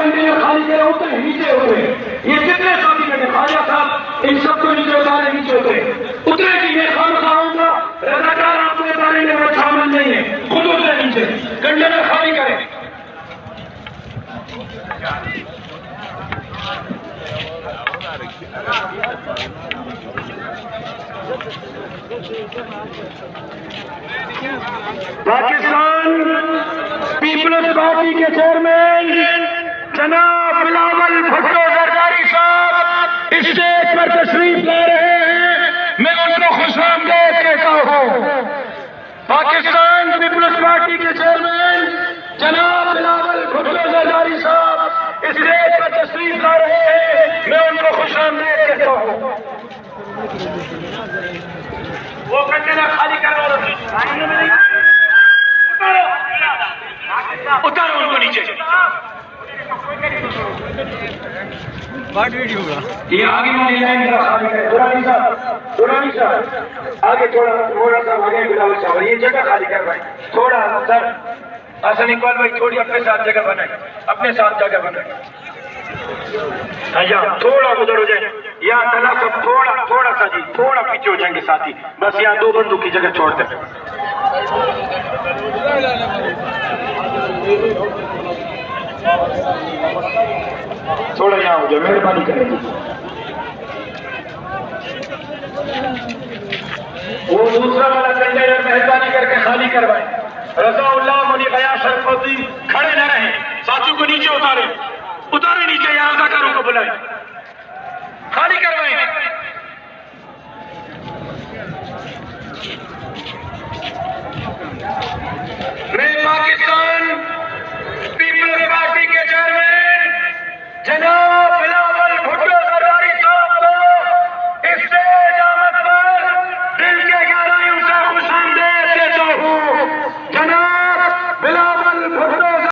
Container खाली करे उतरे नीचे उतरे। ये कितने साथी बैठे ख्वाजा साहब, इन सबको नीचे उतारे, नीचे उतरे कि मैं खान खाऊंगा, रजाकार आपको उतारेंगे, वो शामिल नहीं है, खुद उतरे नीचे, कंटेनर खाली करें। पाकिस्तान पीपल्स पार्टी के चेयरमैन जनाब बिलावल भुट्टो जरदारी साहब स्टेज पर तशरीफ ला रहे हैं, मैं उनको खुशामदीद कहता हूँ। पाकिस्तान पीपल्स पार्टी के चेयरमैन जनाब बिलावल भुट्टो जरदारी साहब स्टेज पर तशरीफ ला रहे हैं, मैं उनको खुशामदीद कहता हूँ। वो कंटेनर खाली करो, उतारो उनको नीचे। ये आगे वाली लाइन खाली करें। दुरानी साहब आगे थोड़ा सा आगे, बिलावल साहब ये जगह खाली कर भाई, थोड़ा सर हसन इकबाल भाई थोड़ी अपने साथ जगह बनाए, अपने साथ जगह बनाए। यहाँ थोड़ा उधर हो जाए, यहाँ तला सब थोड़ा सा जी, थोड़ा पीछे हो जाएंगे साथी, बस यहाँ दो बंदूक की जगह छोड़ दें। थोड़ा यहाँ हो जाए, मेहरबानी करेंगे। वो दूसरा वाला कंटेनर मेहरबानी करके खाली करवाएं। रज़ाउल्लाह मुनी गयास शरफौती खड़े न रहे, साथियों को नीचे उतारे नीचे, यहाँ रज़ाकारों को बुलाएं, खाली करवाएं।